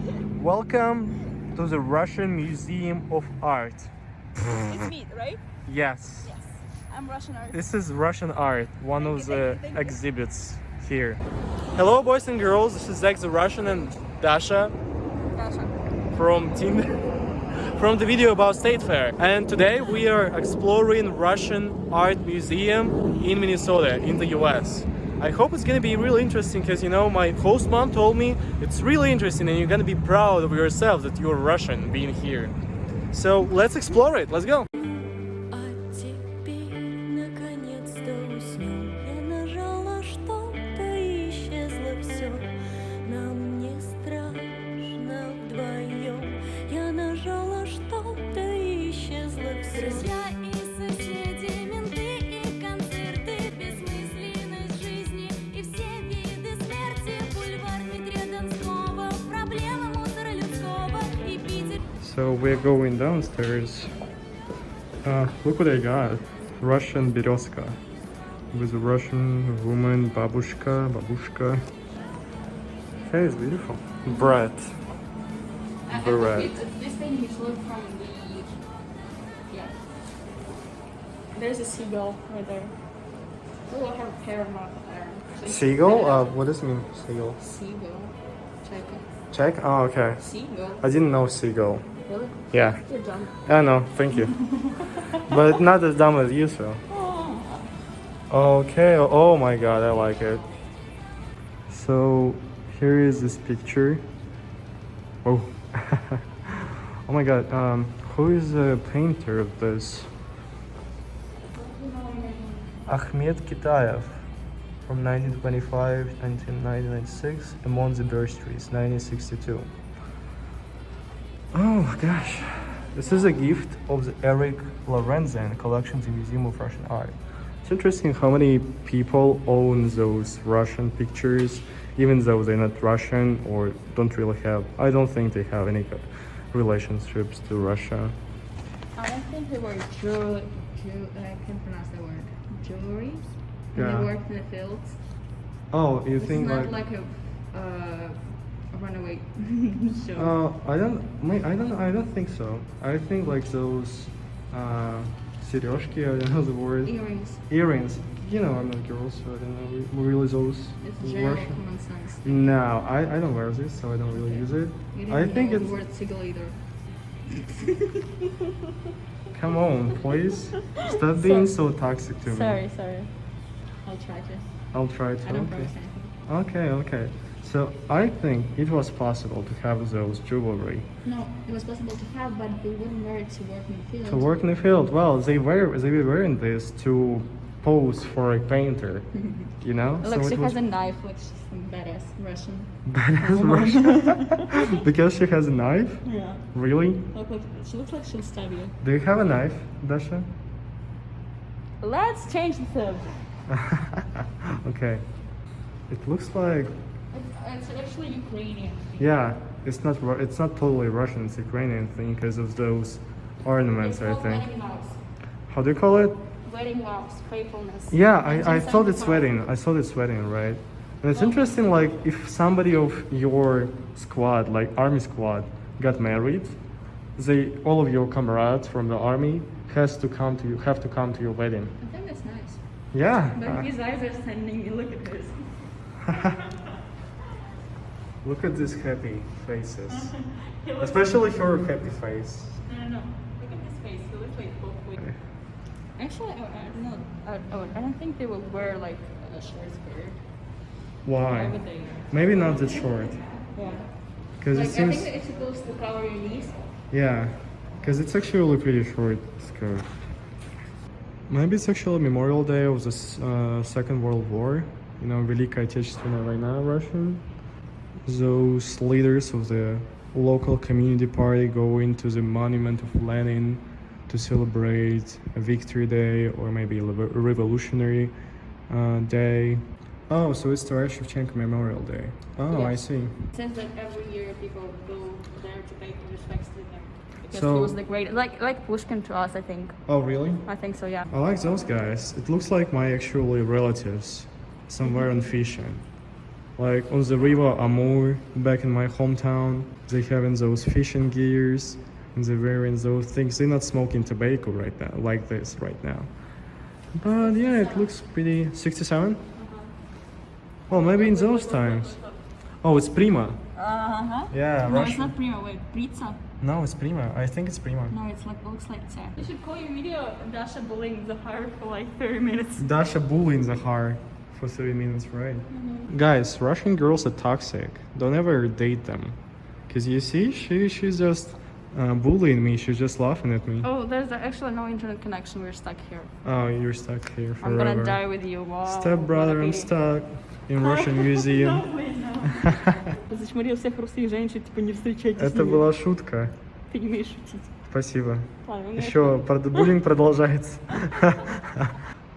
Welcome to the Russian Museum of Art. It's me, right? Yes. Yes. I'm Russian artist. This is Russian art, one Thank of you, the thank you. exhibits here. Hello, boys and girls. This is X the Russian and Dasha Dasha. from team from the video about State Fair. And today we are exploring Russian Art Museum in Minnesota, in the US. I hope it's gonna be really interesting because, you know, my host mom told me it's really interesting and you're gonna be proud of yourself that you're Russian being here. So let's explore it. Let's go. So we're going downstairs. Look what I got. Russian березка. With a Russian woman, babushka. Hey, it's beautiful. Bread. Bread. This thing is look from the... Yeah. There's a seagull right there. Oh, I have a pair of my arm. Seagull? What does it mean, seagull? Seagull. Check it. Check? Oh, okay. Seagull. I didn't know seagull. Really? Yeah. You're dumb. I know, thank you. But not as dumb as you, so. Okay, oh my god, I like it. So, here is this picture. Oh. Oh my god, who is the painter of this? Ahmed Kitaev. From 1925 until 1996, Among the Birch Trees, 1962. Oh gosh, this is a gift of the Eric Lorenzen collection, the Museum of Russian Art. It's interesting how many people own those Russian pictures, even though they're not Russian or don't really have, I don't think they have any relationships to Russia. I don't think they were I can't pronounce the word. Jewelry? And Yeah. they worked in the fields. Oh, you It's think not like a runaway show. I don't think so. I think like those сережки, I don't know the word. Earrings. Earrings. You know, I'm not a girl, so I don't know really those. It's general Russian. common sense. No, I don't wear this, so I don't really use it. You didn't I think know it's. the word seagull either. Come on, please. Stop being so toxic to me. Sorry. I'll try to. I'll try to. I don't Okay. promise anything. Okay. So I think it was possible to have those jewelry. No, it was possible to have, but they wouldn't wear it to work in the field. To work in the field. Well, they were wearing this to pose for a painter. You know? Look, So she it was has a knife, like she's some badass Russian. badass Russian. Because she has a knife? Yeah. Really? She looks like she'll stab you. Do you have a knife, Dasha? Let's change the subject. Okay. It looks like, It's actually Ukrainian. yeah, it's not totally Russian, it's Ukrainian thing because of those ornaments, It's I called think. wedding vows. How do you call it? Wedding vows, faithfulness. Yeah, I thought it's 1975. wedding. I thought it's wedding, right? And it's interesting, like, if somebody of your squad, like army squad, got married, all of your comrades from the army have to come to your wedding. I think that's nice. Yeah. But his eyes are sending me, look at this. Look at these happy faces. He looks- Especially her happy face. No. Look at his face. He looks like both ways. Actually, I don't think they will wear like a short skirt. Why Why? would they? Maybe not that short. Yeah. Because Like, it seems. I think that it's supposed to cover your knees. Yeah. Because it's actually a pretty short skirt. Maybe it's actually Memorial Day of the Second World War. You know, Великая Отечественная война, Russian. Those leaders of the local community party go into the monument of Lenin to celebrate a victory day or maybe a revolutionary day. Oh, so it's Taras Shevchenko Memorial Day. Oh, Yeah. I see. It says that every year people go there to pay respects to him. Because So- he was the great, like Pushkin to us, I think. Oh, really? I think so, yeah. I like those guys. It looks like my actually relatives somewhere on fishing. Like on the river Amur, back in my hometown, they having those fishing gears and they're wearing those things. They're not smoking tobacco right now, like this right now. But yeah, it looks pretty. 67? Well, maybe in those times. Oh, it's Prima. Uh-huh. Yeah, No, Russian. it's not Prima, wait, Pritsa? No, it's Prima. I think it's Prima. No, it's like, looks like Tse. You should call your video Dasha bullying Zahar for like 30 minutes. Dasha bullying Zahar for 30 minutes, right? Guys, Russian girls are toxic. Don't ever date them. Cause you see, she's just bullying me. She's just laughing at me. Oh, there's actually no internet connection. We're stuck here. Oh, you're stuck here forever. I'm gonna die with you. Wow. Step brother, I'm stuck in Russian museum. Посмотрел всех русских женщин, типа не встречайтесь с Это ними. была шутка. Ты не умеешь шутить. Спасибо. Ладно, Еще буллинг продолжается.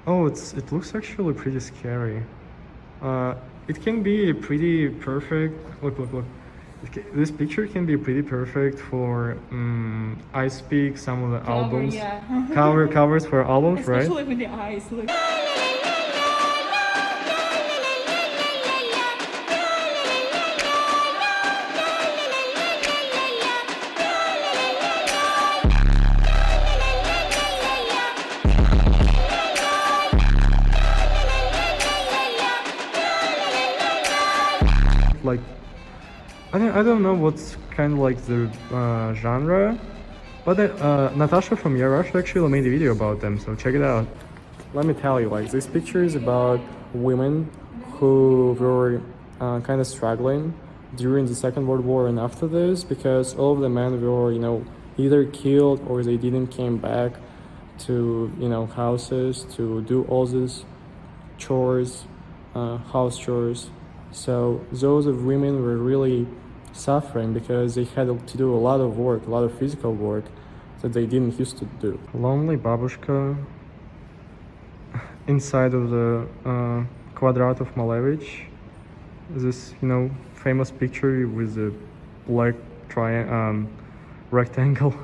Oh, it looks actually pretty scary. It can be pretty perfect. Look. This picture can be pretty perfect for I Speak, some of the albums. Yeah. Covers for albums, right? Especially with the eyes. Look. Like, I don't know what's kind of like the genre, but Natasha from Yarush actually made a video about them, so check it out. Let me tell you, like, this picture is about women who were kind of struggling during the Second World War and after this, because all of the men were, either killed or they didn't came back to, houses to do all these chores, house chores. So those of women were really suffering because they had to do a lot of work, a lot of physical work that they didn't used to do. Lonely babushka inside of the Quadrat of Malevich. This, famous picture with the black rectangle.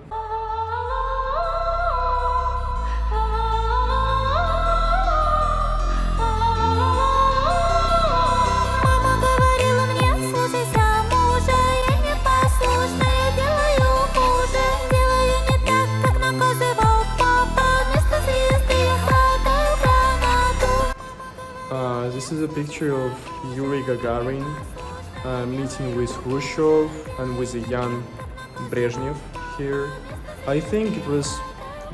This is a picture of Yuri Gagarin meeting with Khrushchev and with a young Brezhnev here. I think it was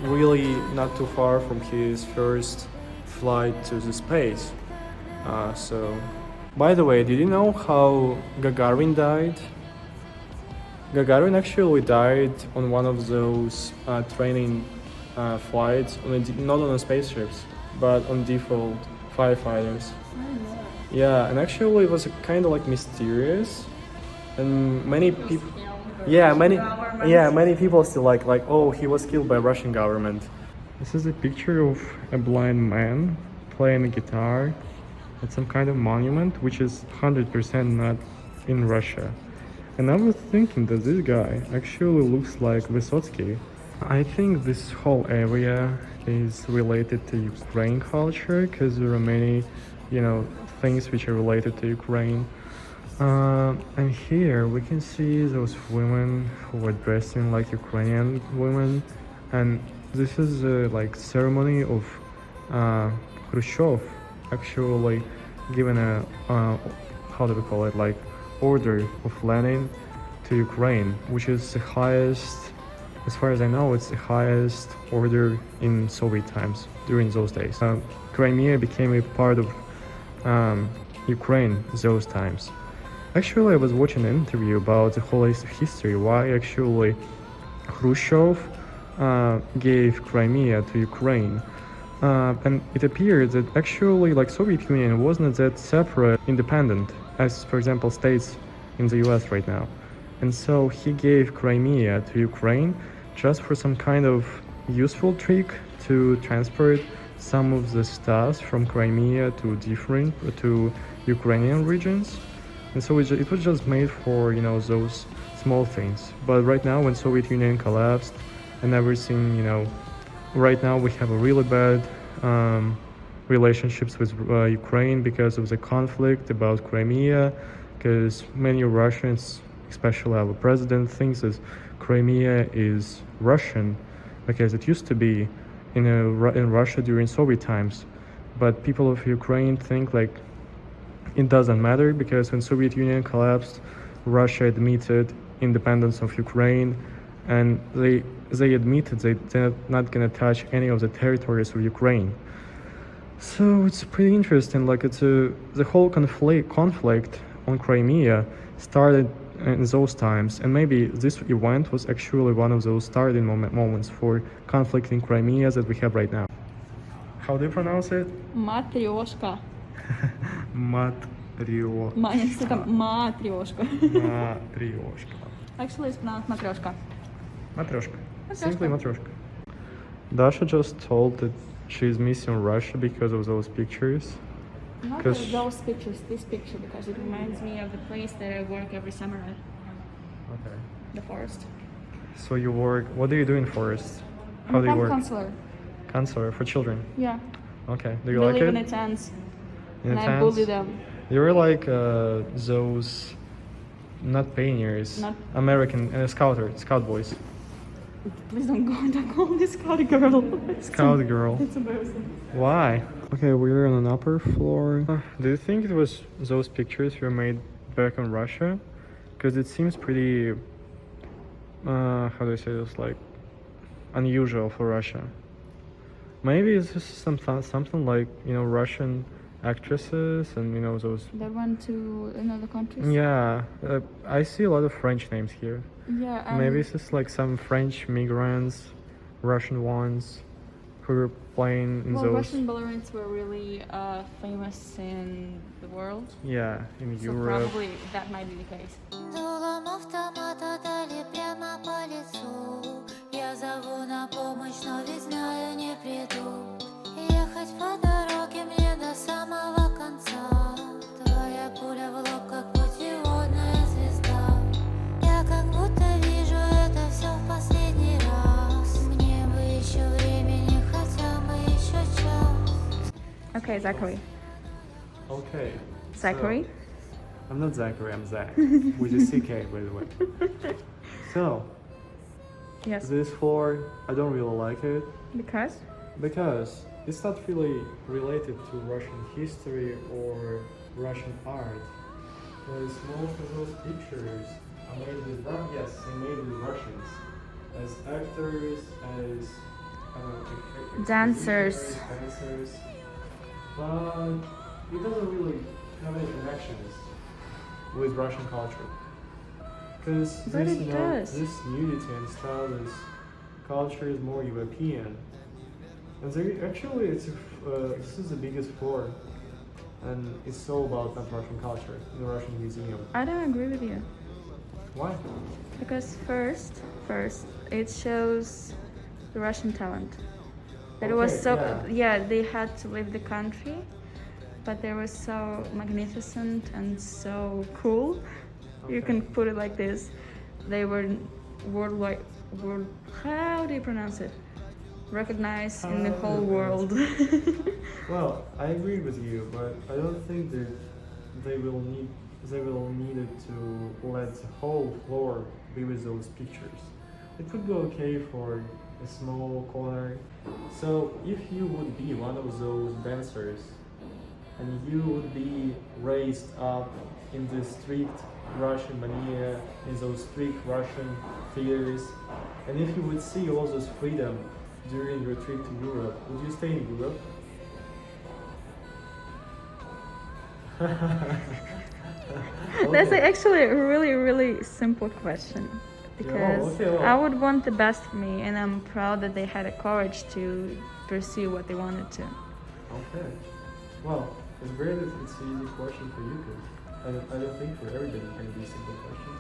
really not too far from his first flight to the space. By the way, did you know how Gagarin died? Gagarin actually died on one of those training flights, not on the spaceships, but on default firefighters. Yeah, and actually it was kind of like mysterious, and many people, many people still like, oh, he was killed by Russian government. This is a picture of a blind man playing a guitar at some kind of monument, which is 100% not in Russia. And I was thinking that this guy actually looks like Vysotsky. I think this whole area is related to Ukraine culture because there are many, things which are related to Ukraine. And here we can see those women who are dressing like Ukrainian women. And this is a ceremony of Khrushchev actually given a, how do we call it, order of Lenin to Ukraine, which is the highest, as far as I know, it's the highest order in Soviet times during those days. Crimea became a part of Ukraine those times. Actually, I was watching an interview about the whole history, why actually Khrushchev gave Crimea to Ukraine. And it appeared that actually Soviet Union wasn't that separate, independent, as for example states in the US right now. And so he gave Crimea to Ukraine just for some kind of useful trick to transport some of the stuff from Crimea to Ukrainian regions. And so it was just made for, those small things. But right now, when Soviet Union collapsed and everything, right now we have a really bad relationships with Ukraine because of the conflict about Crimea, because many Russians, especially our president, thinks that Crimea is Russian because it used to be in Russia during Soviet times. But people of Ukraine think like it doesn't matter because when Soviet Union collapsed, Russia admitted independence of Ukraine, and they admitted they're not gonna touch any of the territories of Ukraine. So it's pretty interesting. Like the whole conflict on Crimea started in those times, and maybe this event was actually one of those starting moments for conflict in Crimea that we have right now. How do you pronounce it? Matryoshka. Matryoshka. Matryoshka. Matryoshka. Actually, it's pronounced matryoshka. Matryoshka. Matryoshka. Simply matryoshka. Dasha just told that she's missing Russia because of those pictures. Not 'Cause- those pictures, this picture, because it reminds me of the place that I work every summer at, Okay. the forest. So you work. What do you do in forest? How I'm do you a work? counselor. Counselor for children. Yeah. Okay. Do you They like live it? in a tent, In and a I tent? bully them. You're like those, not pioneers, Not- American scout boys. Please don't call this scout girl. Scout girl. It's embarrassing. Why? Okay, we're on an upper floor. Do you think it was those pictures you made back in Russia? Because it seems pretty, how do I say this, like, unusual for Russia. Maybe it's just something like, Russian actresses and, those... They went to another countries. Yeah, I see a lot of French names here. Yeah. Maybe it's just like some French migrants, Russian ones, who were playing in Well, those... Russian ballerines were really famous in the world. Yeah, in So Europe. probably that might be the case. Дулом автомата дали прямо по лицу. Я зову на помощь, но ведь знаю, не приду. Ехать по дороге мне до самого конца. Твоя пуля в лоб, как путеводная звезда. Я как будто вижу это все в последний раз. Мне бы еще времени, хотя бы еще час. Okay, Zachary. Okay. Zachary? So, I'm not Zachary, I'm Zach. With a CK, by the way. So, Yes. this floor, I don't really like it Because? it's not really related to Russian history or Russian art. Because most of those pictures are made with Russians. As actors, as Dancers. dancers. But it doesn't really have any connections with Russian culture. Because But it does. this nudity and style, this culture is more European. And this is the biggest floor, and it's all about not Russian culture in the Russian museum. I don't agree with you. Why? Because first, it shows the Russian talent. That it was Okay, so, yeah. they had to leave the country, but they were so magnificent and so cool. You Okay. can put it like this. They were how do you pronounce it? Recognized in the whole world. Well, I agree with you, but I don't think that they will need it to let the whole floor be with those pictures. It would be okay for a small corner. So if you would be one of those dancers and you would be raised up in the strict Russian mania, in those strict Russian theaters, and if you would see all this freedom during your trip to Europe, would you stay in Europe? That's Okay. actually a really, really simple question. Because okay, well. I would want the best for me, and I'm proud that they had the courage to pursue what they wanted to. Okay. Well, it's great that it's an easy question for you, because I don't think for everybody it can be a simple question.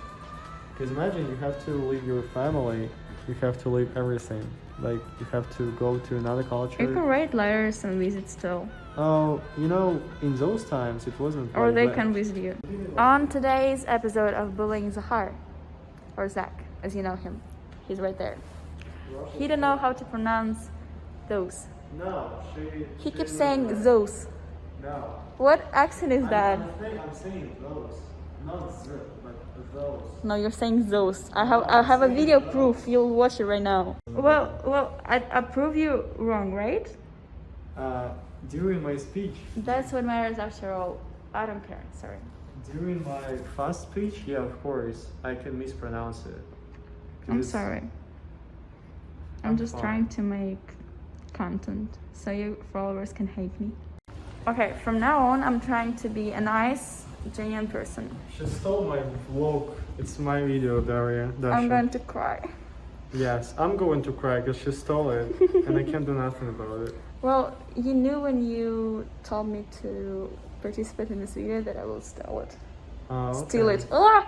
Because imagine you have to leave your family, you have to leave everything. Like, you have to go to another culture. You can write letters and visit still. Oh, in those times it wasn't. Or like they that. can visit you. On today's episode of Bullying Zahar, or Zach, as you know him, he's right there. He don't know how to pronounce those. No, He keeps saying those. No. What accent is that? I'm saying those. Not the, but those. No, you're saying those. I have a video proof. You'll watch it right now. Well, I prove you wrong, right? During my speech. That's what matters after all. I don't care. Sorry. During my fast speech, yeah, of course, I can mispronounce it. I'm sorry. I'm just fine. trying to make content so your followers can hate me. Okay, from now on, I'm trying to be a nice, genuine person. She stole my vlog. It's my video, Daria. Dasha. I'm going to cry. Yes, I'm going to cry because she stole it and I can't do nothing about it. Well, you knew when you told me to participate in this video that I will steal it. Steal it. Ah!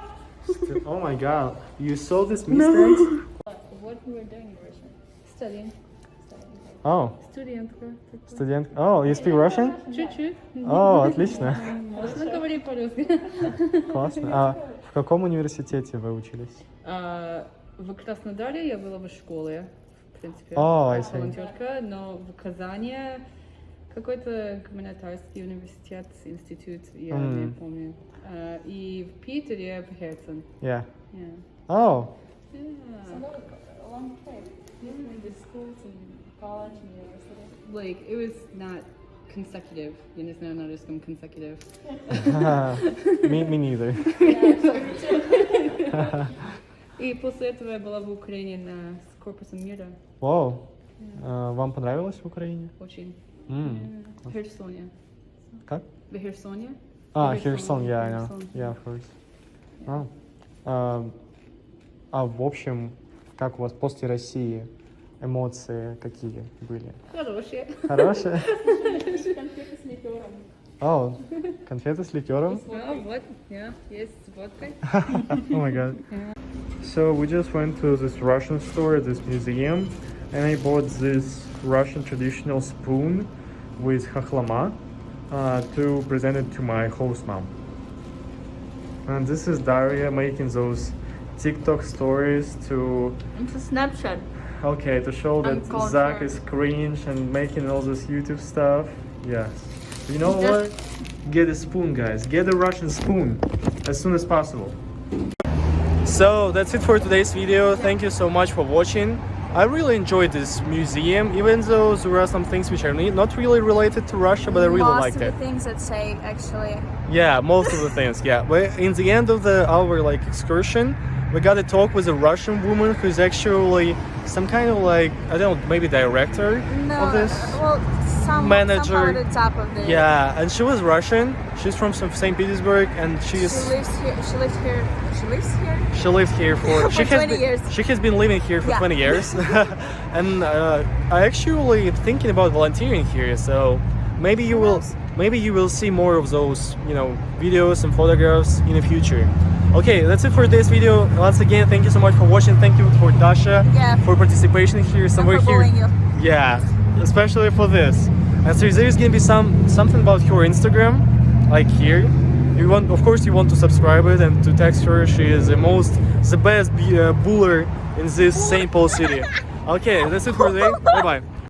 Oh my god, you saw this mistake? What we were doing in Russian? Studying. Oh, Студентка. студент. Oh, you speak Russian? Чуть-чуть. Oh, отлично. Можно говорить по-русски? Классно. А в каком университете вы учились? В Краснодаре я была в школе, в принципе, I как see. волонтерка, но в Казани какой-то гуманитарский университет, институт, я не помню. И в Питере в Херцен. Yeah. Yeah. Oh, Yeah. A long trip. Between the schools and college and university. Like, it was not consecutive. Я не знаю на русском consecutive. me neither. И после этого я была в Украине с Корпусом мира. Вау. Вам понравилось в Украине? Очень. Mm. В Херсоне. Как? В Херсоне. Херсон, yeah, I know. Херсон. Yeah, of course. В общем, как у вас после России эмоции какие были? Хорошие. Хорошие? Конфеты с ликером. Oh, конфеты с ликером? Вот, yeah, есть с водкой. Oh my god. So we just went to this Russian store, this museum, and I bought this Russian traditional spoon with хохлома to present it to my host mom. And this is Daria making those TikTok stories to It's a Snapchat. to show that Uncultured. Zach is cringe and making all this YouTube stuff. Yes. You know what? Get a spoon, guys. Get a Russian spoon as soon as possible. So that's it for today's video. Thank you so much for watching. I really enjoyed this museum, even though there are some things which are not really related to Russia, but I really Most liked of it. the things that say actually. Yeah, most of the things, yeah. But in the end of our excursion, we got to talk with a Russian woman who's actually some kind of I don't know, maybe director of this. Well, Manager. somehow the top of the. Yeah, and she was Russian. She's from St. Petersburg, and She lives here. She lives here. She lives here. she lived here for, For 20 years. She has been living here for Yeah. 20 years. And I actually thinking about volunteering here, so maybe you will see more of those, videos and photographs in the future. Okay, that's it for today's video. Once again, thank you so much for watching. Thank you for Dasha for participation here. Somewhere for here. bullying you. Yeah, especially for this. And so there's gonna be something about her Instagram, like here. Of course, you want to subscribe it and to text her. She is the best buller in this St. Paul city. Okay, that's it for today. Bye bye.